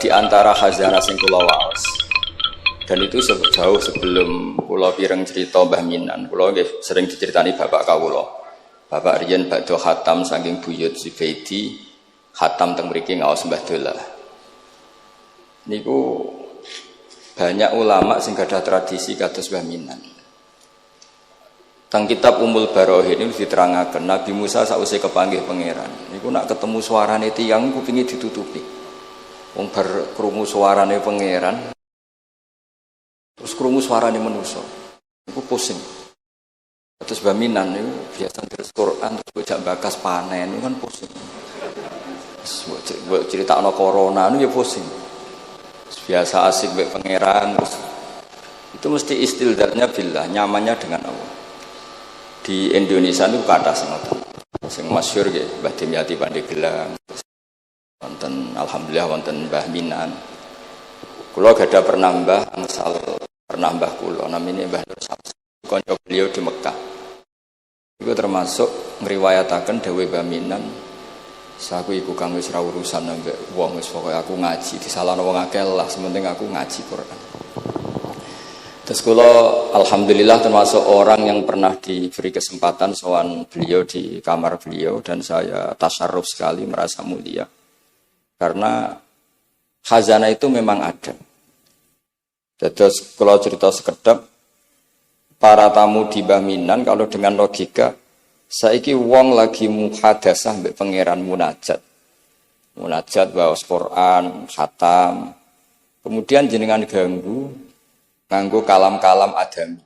Di antara khazanah sing kula waos. Dan itu jauh sebelum kula pireng cerita Mbah Minan. Kula nggih sering diceritani bapak kawula. Bapak riyen badhe khatam saking buyut Zubaidi, khatam teng mriki ngaos Mbah Dola. Niku banyak ulama sing gadah tradisi kados Mbah Minan. Teng kitab Ummul Barohin ini diterangaken Nabi Musa sausé kepanggih pangeran. Niku nak ketemu suarane tiyang kupinge ditutupi. Wong bar krungu suarane pangeran terus krungu suarane manusa. Niku pusing. Terus Mbah Minan niku biasa terus Quran terus bocah bakas panen niku kan pusing. Buat critakno corona niku ya pusing. Biasa asik mbek pangeran terus itu mesti istildatnya billah, nyamannya dengan Allah. Di Indonesia itu kata sing masyhur nggih Mbah Dimyati Pandeglang. Wonten alhamdulillah wonten Mbah Minan. Kula gadah pernah mbah angsal pernah mbah kula namine Mbah Nur Samsu. Kanca beliau di Mekah. Iku termasuk ngriwayataken dawuh Mbah Minan. Saku iku kang wis ra urusan ambek wong wis pokoke aku ngaji disalahno wong akeh lah sementing aku ngaji Quran. Terus kula alhamdulillah termasuk orang yang pernah diberi kesempatan sowan beliau di kamar beliau dan saya tasyarruf sekali merasa mulia. Karena khazanah itu memang ada. Terus kalau cerita sekedap para tamu di Mbah Minan kalau dengan logika saiki wong lagi muhadasah mbek pangeran munajat. Munajat waos Quran, khatam. Kemudian jenengan ganggu nganggo kalam-kalam adami.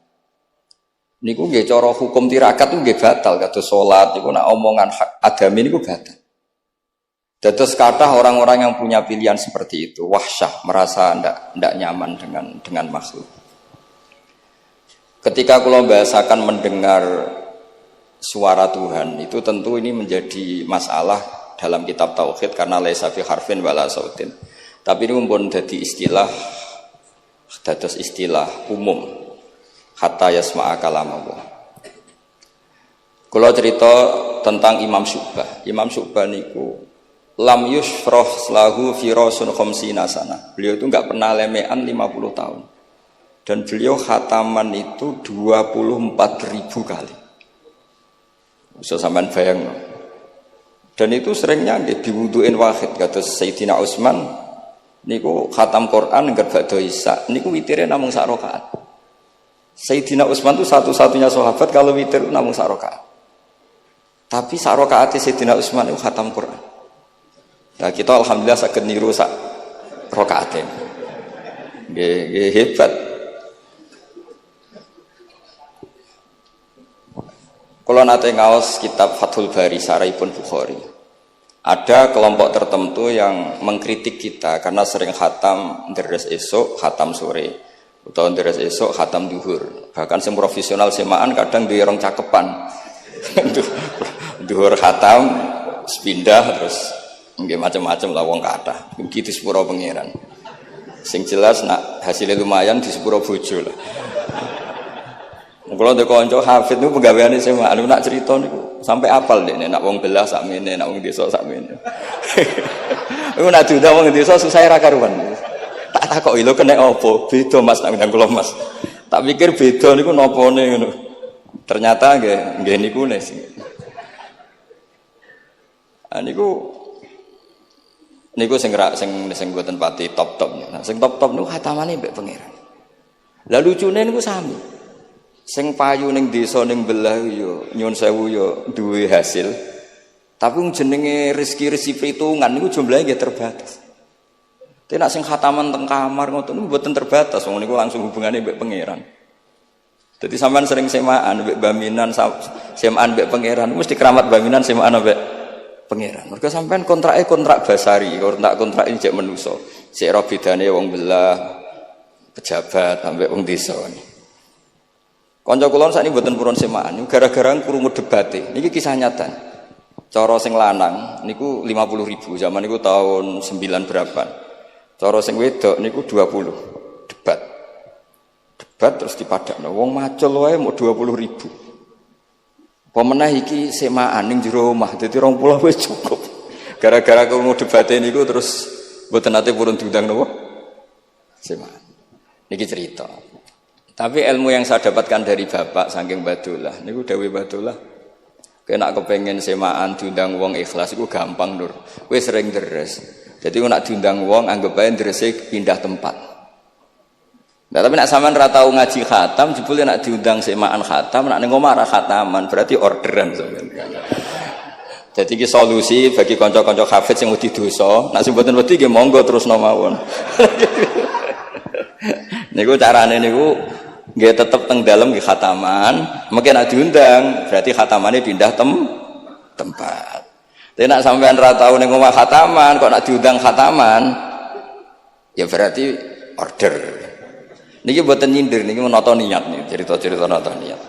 Niku nggih cara hukum tirakat nggih batal kados salat niku nek omongan adami niku batal. Dados kathah orang-orang yang punya pilihan seperti itu, wahsyah, merasa ndak nyaman dengan makhluk. Ketika kula bahasakan mendengar suara Tuhan, itu tentu ini menjadi masalah dalam kitab tauhid karena laisa fi harfin wala sautin. Tapi ini pun jadi istilah dados istilah umum hatta yasma'a kalam Allah. Kula cerita tentang Imam Syu'bah. Imam Syu'bah niku lam yusfroh lahu firasun khamsina sana. Beliau itu enggak pernah lemean 50 tahun. Dan beliau khataman itu 24.000 kali. Bisa sampean bayang. Dan itu seringnya diwuduin wahid kata Sayyidina Utsman niku khatam Quran engger badhe Isya niku witire namung sak rakaat. Sayyidina Utsman itu satu-satunya sahabat kalau witir namung sak rakaat. Tapi sak rakaate Sayyidina Utsman itu khatam Quran. Nah kita alhamdulillah saged niru sak rakaate. Nggih hebat. Kalau nate ngaos kitab Fathul Bari Saraipun Bukhari, ada kelompok tertentu yang mengkritik kita karena sering khatam deres esok, khatam sore, atau deres esok, khatam duhur. Bahkan sem profesional semaan kadang dirong cakepan, duhur khatam, sepindah terus, nggak macam-macam lah wong kata. Begitu sepuro pangeran. Sing jelas nak hasilnya lumayan di sepuro bojo lah. Kalau ada konco hafid itu pegawaiannya sama, anu nak cerita niku sampai apal deh, nak wong belah sakmene, nak wong desa sakmene. Aku nak diundang wong desa susah ra karuan. Tak kok lho kena apa? Beda Mas nak ngundang kula Mas. Tak pikir beda niku napane ngono. Ternyata nggih niku nes. Niku sing mboten pati top-top. Nah, sing top-top niku khatamane mbek pangeran. Lah lucune niku sami. Sing payu ning desa ning belah yo nyun sewu yo duwe hasil. Tapi jenenge rezeki perhitungan niku jumlahe nggih terbatas. Tapi nek sing khataman teng kamar ngoten niku mboten terbatas, wong niku langsung hubungane mbek pangeran. Dadi sampean sering semaan mbek Mbah Minan, semaan mbek pangeran, mesti keramat Mbah Minan semaan mbek pangeran. Mergo sampean kontrake kontrak basari, kontrak ini jek manusa. Sik ro bedane wong belah pejabat ambek wong desa niku. Kanca kula sakniki mboten purun semaan, gara-gara krungu debate. Niki kisah nyata. Cara sing lanang niku 50.000, zaman niku tahun 9 berapa. Cara sing wedok niku 20. Debat. Debat terus dipadakno. Wong macul wae mau 20.000. Apa meneh iki semaan ning jero omah, dadi 20 wis cukup. Gara-gara krungu debate niku terus Mboten nate purun diundang napa? Semaan. Niki cerita. Tapi ilmu yang saya dapatkan dari bapak saking Badullah, niku dawuh Badullah, kena kepengen semaan diundang wong ikhlas iku gampang Nur. Kowe sering deres. Jadi nek diundang wong anggap ae derese pindah tempat. Nah, tapi nek sampean ra tau ngaji khatam, jebule nek diundang semaan khatam, nek ning omah ra khataman, berarti orderan sampean. Jadi iki solusi bagi kanca-kanca hafid sing wedi dosa, nek sing mboten wedi nggih monggo terusno mawon. Niku carane niku nggih tetep teng dalem nggih khataman, mungkin nek diundang berarti khatamane pindah tempat. Tapi nek sampean ra tau ning omah khataman, kok nek diundang khataman ya berarti order. Niki mboten nyindir, niki menata niat nih, cerita-cerita nata niat.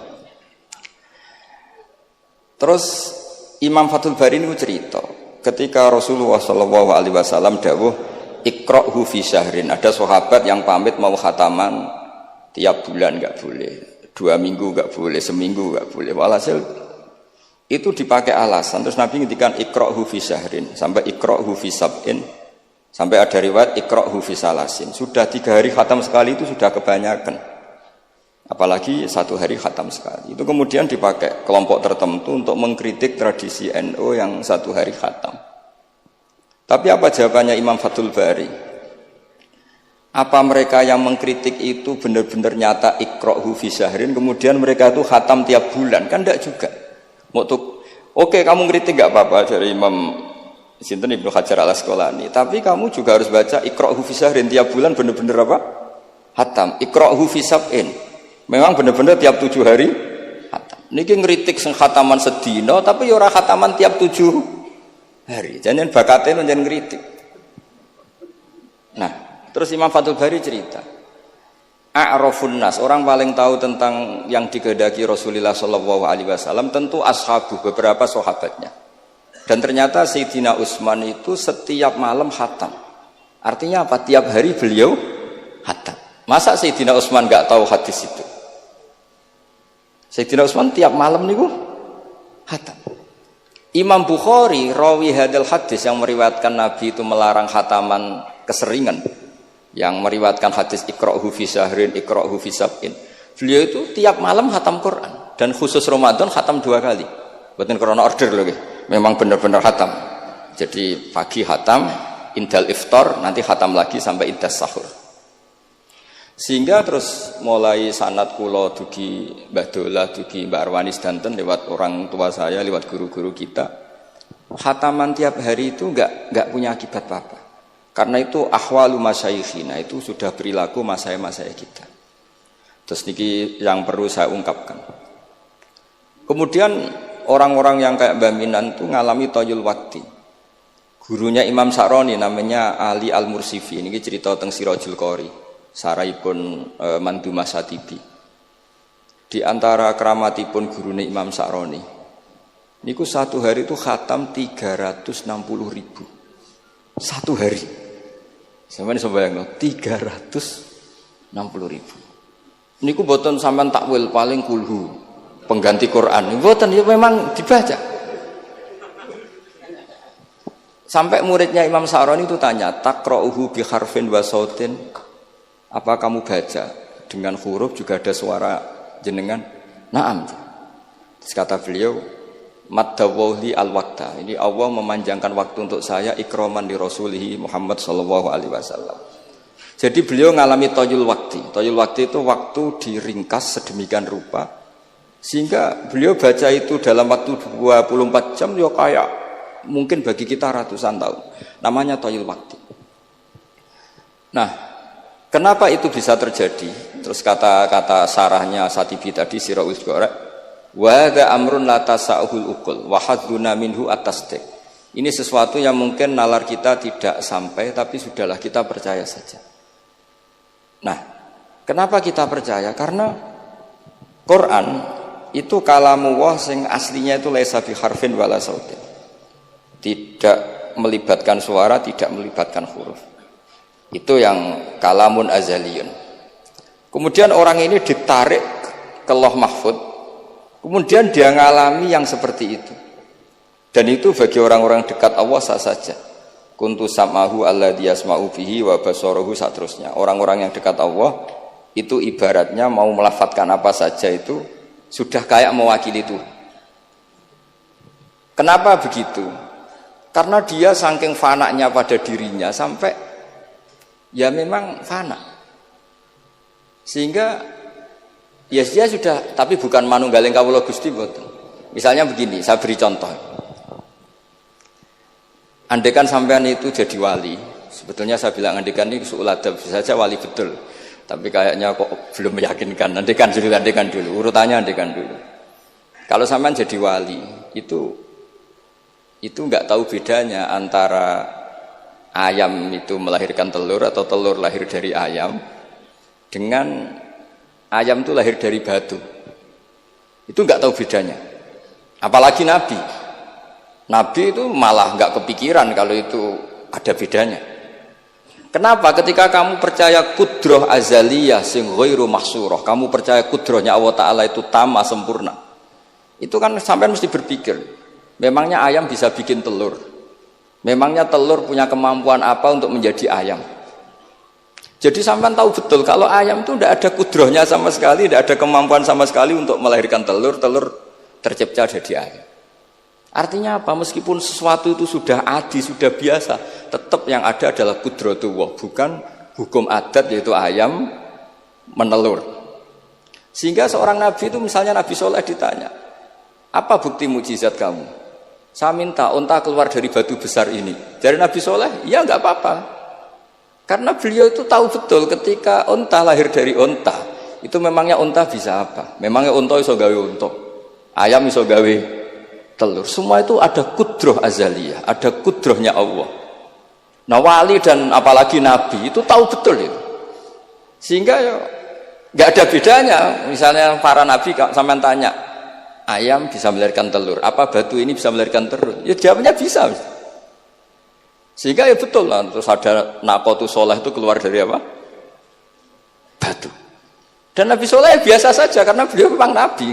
Terus Imam Fathul Bari niku cerita, ketika Rasulullah sallallahu alaihi wasallam dawuh iqra'hu fi syahrin, ada sahabat yang pamit mau khataman tiap bulan enggak boleh, 2 minggu enggak boleh, seminggu enggak boleh. Walhasil itu dipakai alasan. Terus Nabi ngendikan iqra'hu fi syahrin sampai iqra'hu fi sab'in, sampai ada riwayat iqra'hu fi salasin. Sudah 3 hari khatam sekali itu sudah kebanyakan. Apalagi 1 hari khatam sekali. Itu kemudian dipakai kelompok tertentu untuk mengkritik tradisi NU yang 1 hari khatam. Tapi apa jawabannya Imam Fathul Bari? Apa mereka yang mengkritik itu benar-benar nyata iqra'hu fi syahrin, kemudian mereka itu khatam tiap bulan? Kan enggak juga. Oke, kamu kritik enggak apa-apa dari Imam Sinten Ibnu Hajar Al-Asqalani, tapi kamu juga harus baca iqra'hu fi syahrin tiap bulan benar-benar apa? Khatam. Iqra'hu fi sab'in. Memang benar-benar tiap 7 hari khatam. Niki ngritik sing khataman sedina tapi ya ora khataman tiap 7 hari. Jangan bakatnya jangan ngritik. Nah, terus Imam Fathul Bari cerita, a'rafun nas, orang paling tahu tentang yang dikehendaki Rasulullah sallallahu alaihi wasallam tentu ashabu, beberapa sahabatnya. Dan ternyata Sayyidina Utsman itu setiap malam khatam. Artinya apa? Tiap hari beliau khatam. Masa Sayyidina Utsman enggak tahu hadis itu? Sayyidina Utsman tiap malam niku khatam. Imam Bukhari rawi hadal hadis yang meriwayatkan Nabi itu melarang khataman keseringan, yang meriwayatkan hadis iqra'hu fi syahrin iqra'hu fi sab'in. Beliau itu tiap malam khatam Quran, dan khusus Ramadan khatam 2 kali. Bukan karena order loh, memang benar-benar khatam. Jadi pagi khatam, indal iftar, nanti khatam lagi sampai indas sahur. Sehingga terus mulai sanad kula dugi Mbah Dolah, dugi Mbak Arwani sedanten lewat orang tua saya, lewat guru-guru kita. Khataman tiap hari itu enggak punya akibat apa-apa. Karena itu ahwalu masyayikhina, itu sudah perilaku masaya-masaya kita. Terus niki yang perlu saya ungkapkan. Kemudian orang-orang yang kayak Mbah Minan itu ngalami toyul wakti. Gurunya Imam Sa'roni namanya Ali Al-Mursifi, ini cerita tentang Sirajul Qori, saraipun Mandumah Satibi. Di antara keramatipun gurunya Imam Sa'roni, niku 1 hari itu khatam 360.000. 1 hari. Sampeyan iso bayangno 360.000. Niku boten sampean takwil paling kulhu, pengganti Quran. Boten, ya memang dibaca. Sampai muridnya Imam Sa'roni itu tanya, taqra'uhu bi harfin wa sautin? Apa kamu baca dengan huruf juga ada suara jenengan? Naam. Terus kata beliau, maddawli al-waqta. Ini Allah memanjangkan waktu untuk saya ikraman di Rasulihi Muhammad sallallahu alaihi wasallam. Jadi beliau ngalami toyul wakti. Toyul wakti itu waktu diringkas sedemikian rupa sehingga beliau baca itu dalam waktu 24 jam ya kayak mungkin bagi kita ratusan tahun. Namanya toyul wakti. Nah, kenapa itu bisa terjadi? Terus kata-kata sarahnya Satibi tadi Siraul Qora, wa hadza amrun la tasahul uqul wa hadzuna minhu at-tasdiq. Ini sesuatu yang mungkin nalar kita tidak sampai, tapi sudahlah kita percaya saja. Nah, kenapa kita percaya? Karena Quran itu kalamullah sing aslinya itu laisa bi harfin wala sautin. Tidak melibatkan suara, tidak melibatkan huruf. Itu yang kalamun azaliyun. Kemudian orang ini ditarik ke Lauh Mahfud, kemudian dia ngalami yang seperti itu. Dan itu bagi orang-orang dekat Allah sah saja. kuntu sam'ahu alladzi yasma'u bihi wa basarahu saterusnya. Orang-orang yang dekat Allah itu ibaratnya mau melafadzkan apa saja itu sudah kayak mewakili itu. Kenapa begitu? Karena dia saking fananya pada dirinya sampai ya memang fana. Sehingga ya dia sudah, tapi bukan manunggaling kawula Gusti mboten. Misalnya begini, saya beri contoh. Andaikan sampean itu jadi wali, sebetulnya saya bilang andaikan ini suul adab, bisa saja wali betul. Tapi kayaknya kok belum meyakinkan. Andaikan dulu, urutannya andaikan dulu. Kalau sampean jadi wali, itu nggak tahu bedanya antara ayam itu melahirkan telur atau telur lahir dari ayam dengan ayam itu lahir dari batu. Itu nggak tahu bedanya. Apalagi Nabi. Nabi itu malah nggak kepikiran kalau itu ada bedanya. Kenapa? Ketika kamu percaya kudroh azaliyah sing ghairu mahsurah, kamu percaya kudrohnya Allah Ta'ala itu tamah sempurna, itu kan sampean mesti berpikir, memangnya ayam bisa bikin telur? Memangnya telur punya kemampuan apa untuk menjadi ayam? Jadi sampean tahu betul kalau ayam itu tidak ada kudrohnya sama sekali, tidak ada kemampuan sama sekali untuk melahirkan telur tercipta jadi ayam. Artinya apa? Meskipun sesuatu itu sudah adi, sudah biasa, tetap yang ada adalah kudratullah, bukan hukum adat yaitu ayam menelur. Sehingga seorang nabi itu, misalnya Nabi Soleh ditanya, apa bukti mukjizat kamu? Saya minta unta keluar dari batu besar ini. Dari Nabi Soleh, ya enggak apa-apa. Karena beliau itu tahu betul ketika unta lahir dari unta, itu memangnya unta bisa apa? Memangnya unta iso gawe unta, ayam iso gawe telur. Semua itu ada kudroh azaliyah, ada kudrohnya Allah. Nah wali dan apalagi nabi itu tahu betul itu. Sehingga ya nggak ada bedanya. Misalnya para nabi sampean tanya, ayam bisa melahirkan telur, apa batu ini bisa melahirkan telur? Ya jawabnya bisa. Sehingga ya betul lah. Terus ada Naqatu Soleh itu keluar dari apa? Batu. Dan Nabi Soleh biasa saja karena beliau memang nabi.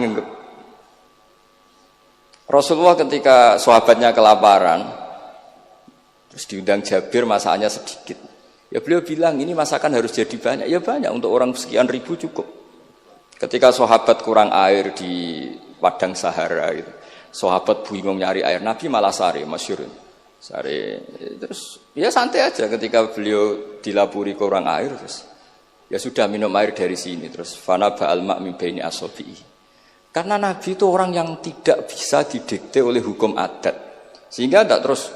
Rasulullah ketika sahabatnya kelaparan, terus diundang Jabir, masakannya sedikit. Ya beliau bilang ini masakan harus jadi banyak. Ya banyak, untuk orang sekian ribu cukup. Ketika sahabat kurang air di padang Sahara, gitu, sahabat bingung nyari air, Nabi malah sare, masyhur. Sare, terus ya santai aja ketika beliau dilapuri kurang air, terus ya sudah minum air dari sini, terus fana ba'al ma' min baini asabi'i. Karena Nabi itu orang yang tidak bisa didikte oleh hukum adat. Sehingga tidak terus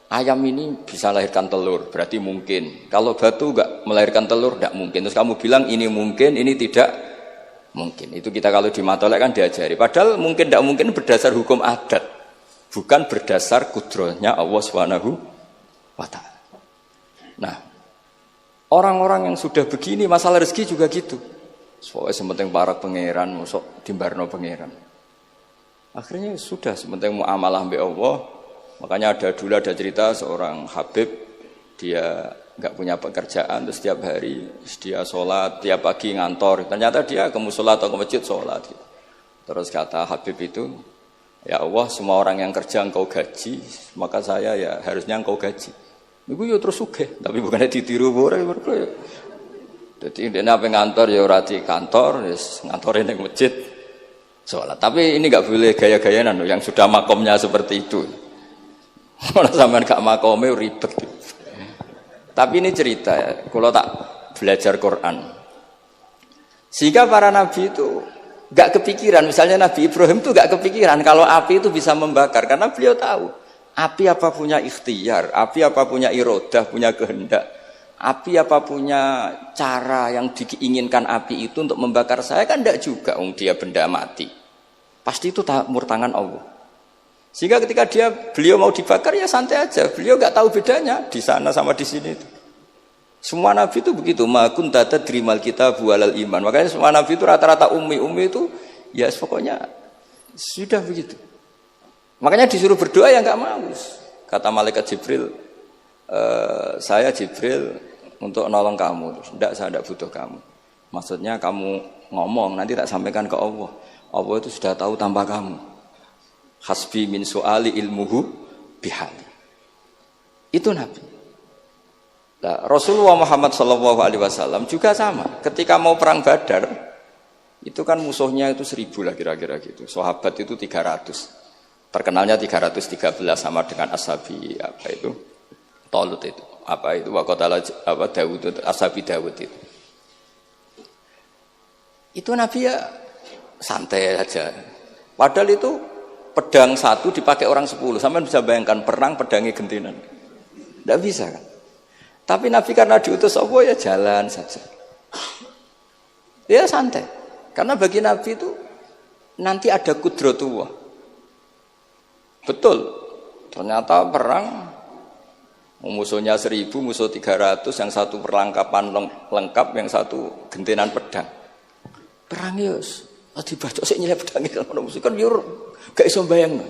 ayam ini bisa melahirkan telur, berarti mungkin. Kalau batu enggak melahirkan telur, tidak mungkin. Terus kamu bilang ini mungkin, ini tidak mungkin. Itu kita kalau di matolek kan diajari. Padahal mungkin tidak mungkin berdasar hukum adat, bukan berdasar kudrohnya Allah Subhanahu wa Ta'ala. Nah, orang-orang yang sudah begini, masalah rezeki juga gitu. Soalnya sementing para pangeran, masuk dimbarno pangeran. Akhirnya sudah sementing muamalah mbek Allah. Makanya dulu ada cerita seorang Habib, dia nggak punya pekerjaan, terus setiap hari dia sholat, tiap pagi ngantor. Ternyata dia ke musola atau ke masjid sholat. Gitu. Terus kata Habib itu, ya Allah, semua orang yang kerja engkau gaji, maka saya ya harusnya engkau gaji. Iku yo terus sugih, tapi bukannya ditiru boleh. Jadi dia apa ngantor ya rati kantor, ngantorin di masjid, sholat. Tapi ini nggak boleh gaya-gayaan, yang sudah makomnya seperti itu. Kalau sampean gak makomnya ribet. Tapi ini cerita ya, kalau tak belajar Quran. Sehingga para nabi itu nggak kepikiran. Misalnya Nabi Ibrahim itu nggak kepikiran kalau api itu bisa membakar, karena beliau tahu api apa punya ikhtiar, api apa punya irodah, punya kehendak. Api apa punya cara yang diinginkan api itu untuk membakar saya, kan tidak juga, dia benda mati. Pasti itu tangan Allah. Sehingga ketika beliau mau dibakar ya santai aja. Beliau nggak tahu bedanya di sana sama di sini. Semua nabi itu begitu. Ma kunta tadrimal kitab walal iman. Makanya semua nabi itu rata-rata ummi itu ya pokoknya sudah begitu. Makanya disuruh berdoa ya nggak mau. Kata malaikat Jibril, saya Jibril untuk nolong kamu. Tidak, saya tidak butuh kamu. Maksudnya kamu ngomong, nanti tak sampaikan ke Allah. Allah itu sudah tahu tanpa kamu. Hasbi min su'ali ilmuhu bihali. Itu Nabi. Nah, Rasulullah Muhammad SAW juga sama. Ketika mau perang Badar, itu kan musuhnya itu 1000 lah kira-kira gitu. Sahabat itu 300. Terkenalnya 313 sama dengan ashabi apa itu? Talut itu. Apa itu? Waqatala apa Daud itu, ashabi Daud itu. Itu Nabi ya santai aja. Padahal itu pedang satu dipakai orang 10. Sampai bisa bayangkan perang pedangnya gentenan. Tidak bisa kan? Tapi Nabi karena diutus Allah ya jalan saja. Ya santai. Karena bagi Nabi itu nanti ada kudratullah. Betul. Ternyata perang musuhnya 1000, musuh 300, yang satu perlengkapan lengkap, yang satu gentenan pedang. Perang yus. Dibacok sik nyilep pedangnya kalau musuh kan yo gak iso bayangno.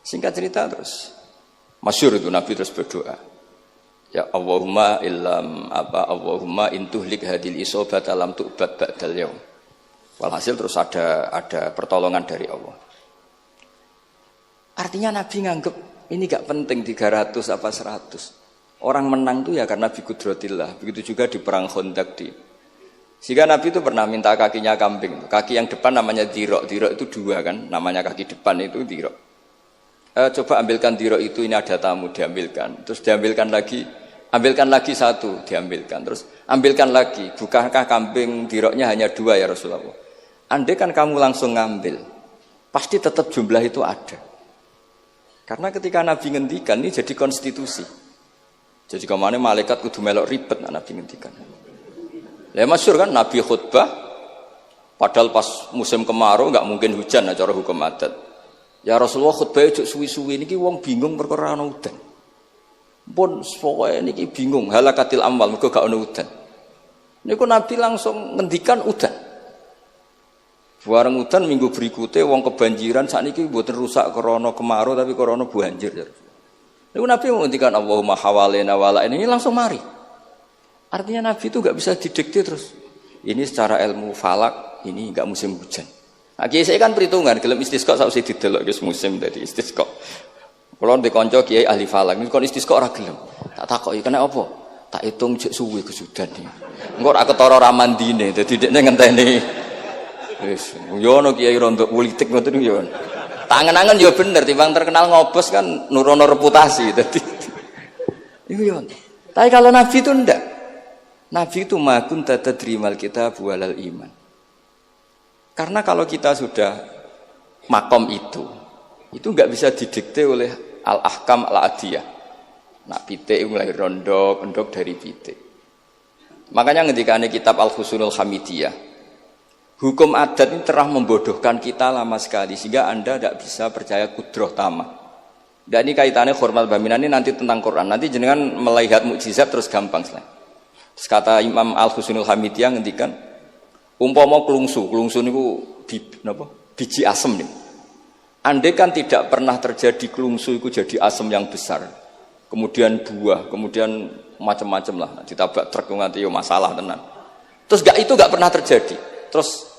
Singkat cerita terus masyhur itu Nabi terus berdoa. Ya Allahumma Allahumma intuhlik hadil isobat alam tu'bad ba'dal yaum. Walhasil terus ada pertolongan dari Allah. Artinya Nabi nganggep ini gak penting 300 apa 100. Orang menang tuh ya karena biqudratillah. Begitu juga di perang Khandaq sehingga Nabi itu pernah minta kakinya kambing. Kaki yang depan namanya dirok. Dirok itu 2 kan, namanya kaki depan itu dirok. Coba ambilkan dirok itu, ini ada tamu, diambilkan. Terus diambilkan lagi, ambilkan lagi 1, diambilkan. Terus ambilkan lagi, bukankah kambing diroknya hanya 2 ya Rasulullah? Andai kan kamu langsung ngambil, pasti tetap jumlah itu ada. Karena ketika Nabi ngendikan ini jadi konstitusi. Jadi kemana malaikat kudu melok ribet Nabi ngendikan. Ya masyhur kan Nabi khutbah, padahal pas musim kemarau nggak mungkin hujan cara hukum adat. Ya Rasulullah khutbah itu suwi-suwi niki wong bingung perkara ana udan. Pun pokoke niki bingung halakatil amwal mergo gak ana udan. Niku Nabi langsung ngendikan udan. Bareng udan minggu berikutnya wong kebanjiran sakniki mboten rusak krana kemarau tapi krana banjir. Niku Nabi menghentikan Allahumma hawalena wala ini langsung mari. Artinya Nabi itu enggak bisa didikte terus. Ini secara ilmu falak ini enggak musim hujan. Nah, kiai saya kan perhitungan gelem istisqa sak usih didelok wis musim dadi istisqa. Kula ndek kanca kiai ahli falak niku kon istisqa ora gelem. Tak takoki kena apa? Tak hitung jek suwe kesudan iki. Engko ora ketara ra mandine dadi dekne ngenteni. Wis, yo ono kiai rondo politik ngoten yo. Tangan-tangan yo bener timbang terkenal ngobos kan nurono reputasi dadi. Iku yo. Tapi kalau Nabi itu ndak. Nabi itu ma kunta tadrimal kitab walal iman. Karena kalau kita sudah makom itu enggak bisa didikte oleh al-ahkam al-adiyah. Nak pitik mulai rondo, endok dari pitik. Makanya ketika ada kitab Al-Husunul Hamidiyah, hukum adat ini telah membodohkan kita lama sekali sehingga Anda tidak bisa percaya kudroh tamah. Dan ini kaitannya hormat baminan ini nanti tentang Quran. Nanti jenengan melihat mukjizat terus gampang selesai. Terus kata Imam Al-Husunul Hamidiyah ngendikan, umpama klungsu niku biji asem nih. Andai kan tidak pernah terjadi klungsu itu jadi asem yang besar. Kemudian buah, kemudian macam-macam lah. Ditabrak truk nganti yo masalah tenan. Terus itu enggak pernah terjadi. Terus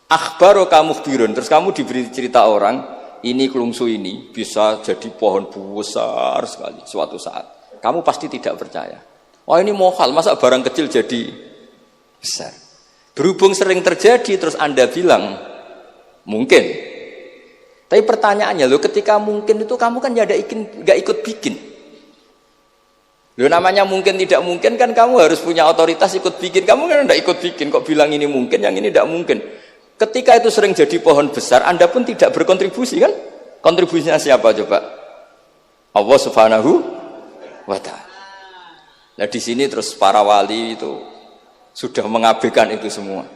akhbaro kamu birun, terus kamu diberi cerita orang, ini klungsu ini bisa jadi pohon besar sekali suatu saat. Kamu pasti tidak percaya. Wah ini mohal, masa barang kecil jadi besar. Berhubung sering terjadi, terus Anda bilang mungkin. Tapi pertanyaannya loh, ketika mungkin itu kamu kan nggak ikut bikin. Loh namanya mungkin tidak mungkin kan kamu harus punya otoritas ikut bikin. Kamu kan tidak ikut bikin, kok bilang ini mungkin, yang ini tidak mungkin. Ketika itu sering jadi pohon besar, Anda pun tidak berkontribusi kan? Kontribusinya siapa coba? Allah Subhanahu wa Ta'ala. Nah di sini terus para wali itu sudah mengabaikan itu semua.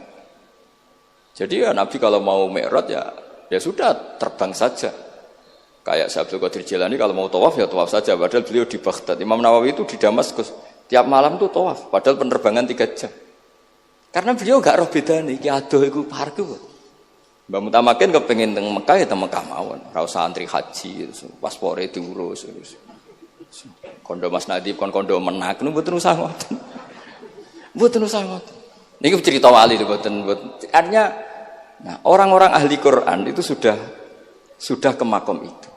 Jadi ya Nabi kalau mau mi'raj ya sudah terbang saja. Kayak Syekh Abdul Qadir Jilani kalau mau tawaf ya tawaf saja. Padahal beliau di Baghdad. Imam Nawawi itu di Damaskus. Tiap malam tuh tawaf. Padahal penerbangan 3 jam. Karena beliau gak roh bedanya. Iki adoh iku parku. Mbak Mutamakin kepengen teng Mekah ya teng Mekah mawon. Ora usah antri haji, paspore diurus. Kondo Mas Nadib kon kondo menak nu mboten usah ngoten. Mboten usah ngoten. Niki cerita wali mboten. Artinya nah, orang-orang ahli Quran itu sudah ke makom itu.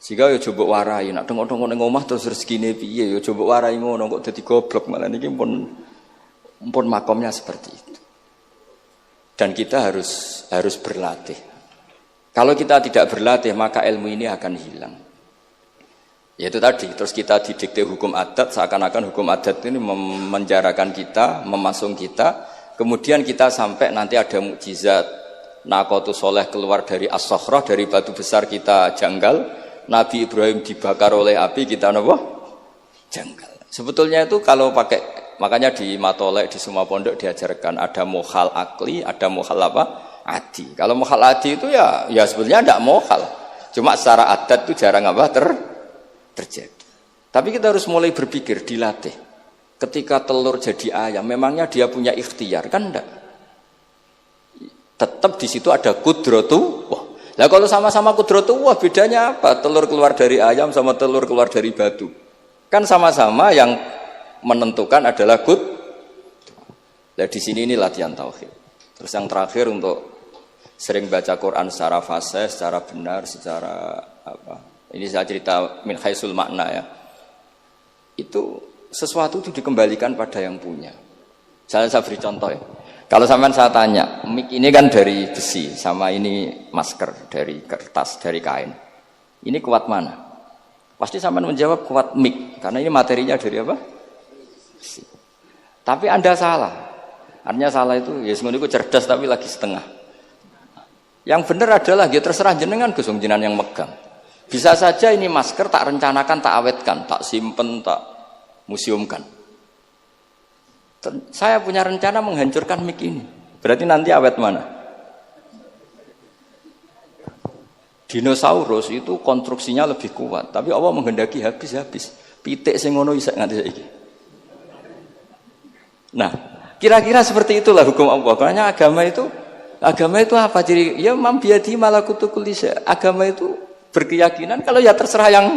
Sehingga ya coba warai, nak tengok-tengok ning omah terus rezekine piye, ya coba warai ngono kok dadi goblok malah niki pun makomnya seperti itu. Dan kita harus berlatih. Kalau kita tidak berlatih maka ilmu ini akan hilang. Yaitu tadi, terus kita didikte hukum adat, seakan-akan hukum adat ini memenjarakan kita, memasung kita, kemudian kita sampai nanti ada mukjizat, Naqatus Sholeh keluar dari As-Sakhrah, dari batu besar kita janggal, Nabi Ibrahim dibakar oleh api, kita apa? Janggal. Sebetulnya itu kalau pakai, makanya di Matolek, di semua pondok diajarkan, ada mohal akli, ada mohal apa? Adi. Kalau mohal adi itu ya sebetulnya tidak mohal, cuma secara adat itu jarang apa? Terjadi. Tapi kita harus mulai berpikir, dilatih. Ketika telur jadi ayam, memangnya dia punya ikhtiar kan enggak? Tetap di situ ada kudratu. Wah, lah kalau sama-sama kudratu, wah bedanya apa? Telur keluar dari ayam sama telur keluar dari batu. Kan sama-sama yang menentukan adalah kud. Nah di sini ini latihan tauhid. Terus yang terakhir untuk sering baca Quran secara fasih, secara benar, secara apa? Ini saya cerita min haisul makna ya. Itu sesuatu itu dikembalikan pada yang punya. Saya beri contoh ya. Kalau sampean saya tanya, mic ini kan dari besi, sama ini masker dari kertas, dari kain. Ini kuat mana? Pasti sampean menjawab kuat mic, karena ini materinya dari apa? Besi. Tapi Anda salah. Artinya salah itu, ya semuanya itu cerdas tapi lagi setengah. Yang benar adalah, ya terserah jenengan Gus jenengan yang megang. Bisa saja ini masker tak rencanakan, tak awetkan, tak simpen, tak museumkan. Saya punya rencana menghancurkan mic ini. Berarti nanti awet mana? Dinosaurus itu konstruksinya lebih kuat, tapi Allah menghendaki habis-habis. Pitik sing ngono iso nganti saiki. Nah, kira-kira seperti itulah hukum Allah. Karena agama itu apa? Jadi ya mam biadi malakutu kulli syai. Agama itu berkeyakinan kalau ya terserah yang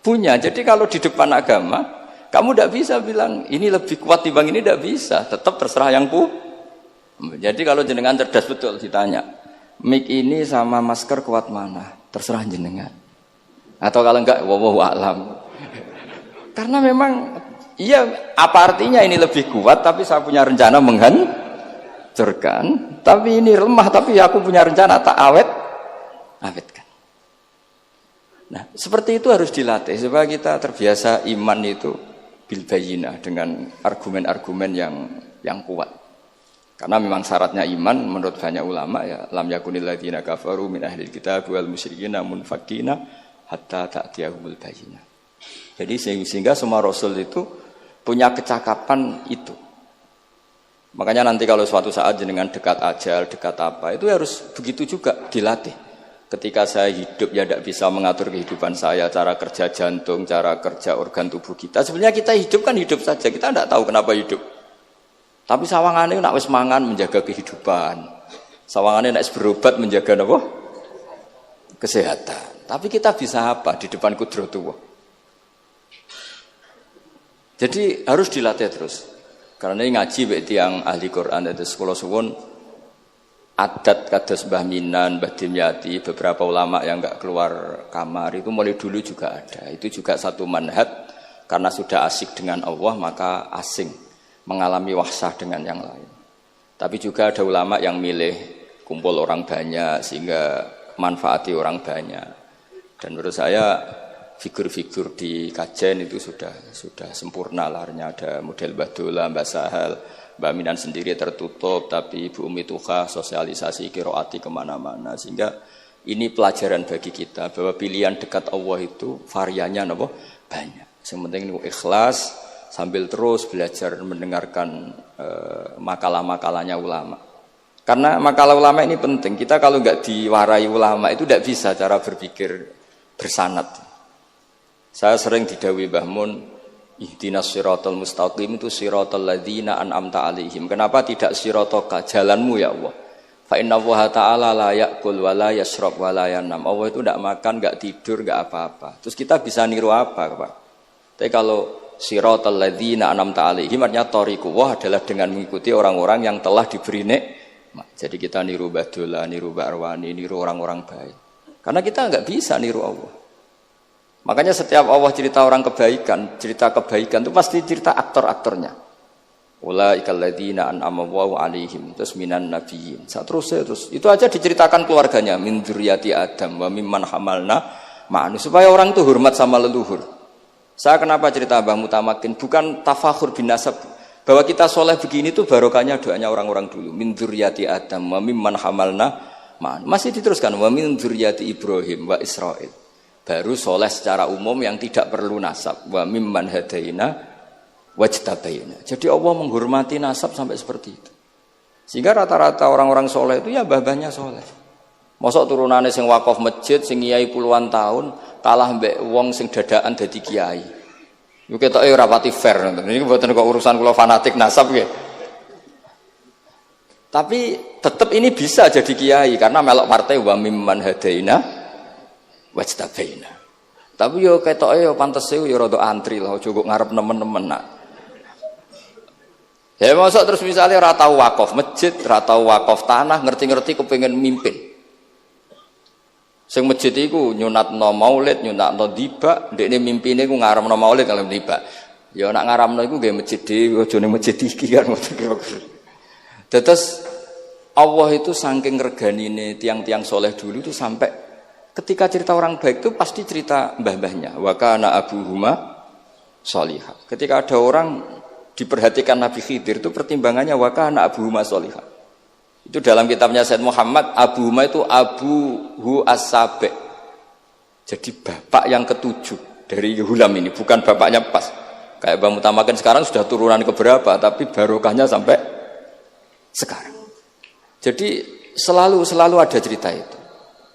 punya. Jadi kalau di depan agama kamu tidak bisa bilang ini lebih kuat dibanding ini, tidak bisa. Tetap terserah yang Jadi kalau jenengan cerdas betul ditanya, mic ini sama masker kuat mana? Terserah jenengan. Atau kalau enggak, wallahu a'lam. Karena memang, iya apa artinya ini lebih kuat, tapi saya punya rencana menghancurkan. Tapi ini lemah, tapi aku punya rencana tak awetkan. Nah, seperti itu harus dilatih supaya kita terbiasa iman itu bil bayyinah, dengan argumen-argumen yang kuat. Karena memang syaratnya iman menurut banyak ulama ya lam yakunil ladzina kafaru min ahlil kitab wal musyrikina munfakina hatta ta'tiyahumul bayyinah. Jadi sehingga semua rasul itu punya kecakapan itu. Makanya nanti kalau suatu saat jenengan dekat ajal, dekat apa, itu harus begitu juga dilatih. Ketika saya hidup ya tidak bisa mengatur kehidupan saya, cara kerja jantung, cara kerja organ tubuh kita. Sebenarnya kita hidup kan hidup saja, kita tidak tahu kenapa hidup. Tapi sawangannya nak wis mangan menjaga kehidupan. Sawangannya nak berobat menjaga apa? Kesehatan. Tapi kita bisa apa di depan kudratullah? Jadi harus dilatih terus. Karena ini ngaji berarti yang ahli Quran itu sekolah suwun. Adat kados Mbah Minan, Mbah Dimyati, beberapa ulama yang enggak keluar kamar itu mulai dulu juga ada. Itu juga satu manhaj, karena sudah asik dengan Allah maka asing mengalami wahsah dengan yang lain. Tapi juga ada ulama yang milih kumpul orang banyak sehingga manfaati orang banyak. Dan menurut saya figur-figur di Kajen itu sudah sempurna larnya. Ada model Mbah Dola, Mbah Sahal, Mbak Minan sendiri tertutup, tapi Ibu Umi Tuha sosialisasi kiroati kemana-mana. Sehingga ini pelajaran bagi kita bahwa pilihan dekat Allah itu variannya banyak. Yang penting ikhlas sambil terus belajar mendengarkan makalah-makalahnya ulama. Karena makalah ulama ini penting. Kita kalau nggak diwarai ulama itu tidak bisa cara berpikir bersanad. Saya sering didhawuhi Mbah Mun, ihdinas siratal mustaqim itu siratal ladzina an'amta alaihim. Kenapa tidak siratoka, jalanmu ya Allah? Fa inna Allah ta'ala la ya'kul wa la yashrab wa la yanam. Allah itu tidak makan, tidak tidur, tidak apa-apa. Terus kita bisa niru apa, Pak? Tapi kalau siratal ladzina an'amta alaihim artinya thariqullah adalah dengan mengikuti orang-orang yang telah diberi nikmat. Jadi kita niru Mbah Dola, niru Mbah Arwani, niru orang-orang baik. Karena kita enggak bisa niru Allah. Makanya setiap Allah cerita orang kebaikan, cerita kebaikan itu pasti cerita aktor-aktornya. Ulaikal ladzina an'ama Allahu 'alaihim terus minan nabiyyin. Terus itu aja diceritakan keluarganya min dzurriyyati Adam wa mimman hamalna ma'anu supaya orang itu hormat sama leluhur. Saya kenapa cerita Mbah Mutamakin bukan tafakhur bin nasab bahwa kita soleh begini tuh barokahnya doanya orang-orang dulu min dzurriyyati Adam wa mimman hamalna ma'anu. Masih diteruskan wa min dzurriyyati Ibrahim wa Israil. Baru soleh secara umum yang tidak perlu nasab wa mimman hadaina wajtabaina. Jadi Allah menghormati nasab sampai seperti itu. Sehingga rata-rata orang-orang soleh itu ya mbah-mbahnya soleh. Mosok turunane sing wakaf masjid, sing kiai puluhan tahun, kalah mbek wong sing dadaan dadi kiai. Yo ketoke ora pati fair ngoten. Niki mboten kok urusan kula fanatik nasab nggih. Tapi tetap ini bisa jadi kiai karena melok partai wa mimman hadaina wajtabaina. Tapi yo ketoke yo pantese yo rada antri lah, aja kok ngarep nemen-nemen nak. Ya masuk terus misalnya ora tau wakaf masjid, ora tau wakaf tanah, ngerti-ngerti kepengin mimpin. Sing masjid iku nyunatno maulid, nyunatno tiba, ndekne mimpine ku ngaramno maulid kalau tiba. Ya nak ngaramno iku nggih masjid dhewe, aja ning masjid iki kan. Terus Allah itu saking reganine tiang-tiang soleh dulu itu sampai ketika cerita orang baik itu pasti cerita mbah-mbahnya. Wa kana abuhuma sholihah. Ketika ada orang diperhatikan Nabi Khidir itu pertimbangannya wa kana abuhuma sholihah. Itu dalam kitabnya Said Muhammad, abuhuma itu abuhu as-sabi'. Jadi bapak yang ketujuh dari Hulam ini, bukan bapaknya pas. Kayak Mbah Mutamakin sekarang sudah turunan keberapa, tapi barokahnya sampai sekarang. Jadi selalu ada cerita itu.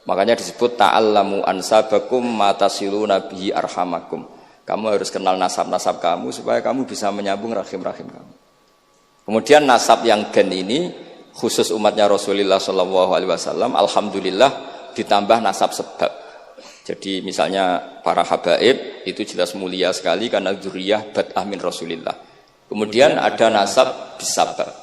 Makanya disebut ta'allamu ansabakum matasiluna bihi arhamakum. Kamu harus kenal nasab-nasab kamu supaya kamu bisa menyambung rahim-rahim kamu. Kemudian nasab yang gen ini khusus umatnya Rasulullah SAW, alhamdulillah ditambah nasab sebab. Jadi misalnya para habaib itu jelas mulia sekali karena dzurriyyah bad'ah min Rasulillah. Kemudian ada nasab bisabab,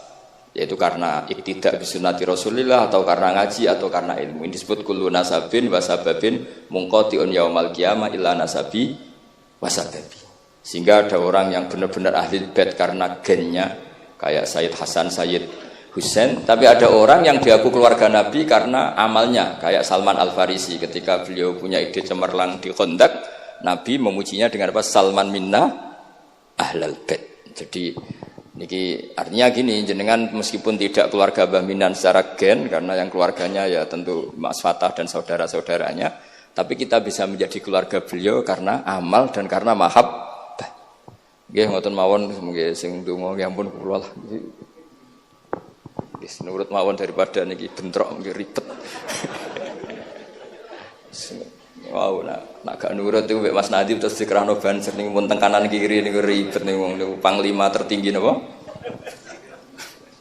yaitu karena iktidak bisunnati Rasulillah atau karena ngaji atau karena ilmu. Ini disebut kullu nasabin wasababin munqati'un yaumal qiyamah illa nasabi wasababi. Sehingga ada orang yang benar-benar ahli bait karena gennya kayak Sayyid Hasan, Sayyid Husain, tapi ada orang yang diaku keluarga Nabi karena amalnya kayak Salman Al-Farisi. Ketika beliau punya ide cemerlang di Khandaq, Nabi memujinya dengan apa? Salman minna ahlal bait. Jadi niki artinya gini, jenengan meskipun tidak keluarga Mbah Minan secara gen karena yang keluarganya ya tentu Mas Fatah dan saudara-saudaranya, tapi kita bisa menjadi keluarga beliau karena amal dan karena mahabbah. Nggih ngoten mawon nggih sing donga ya ampun kula lah. Wis nurut mawon daripada niki bentrok nggih ribet. Wow, nak gak nurut itu Mas Nadib terus dikerano banser ning mun teng kanan kiri niku ribet ning wong panglima tertinggi napa?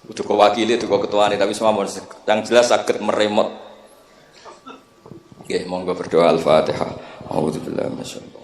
Udah kok wakili, udah kok ketuane tapi semua yang jelas saged meremot. Nggih, monggo berdoa Al-Fatihah. A'udzubillahi minasyaitonir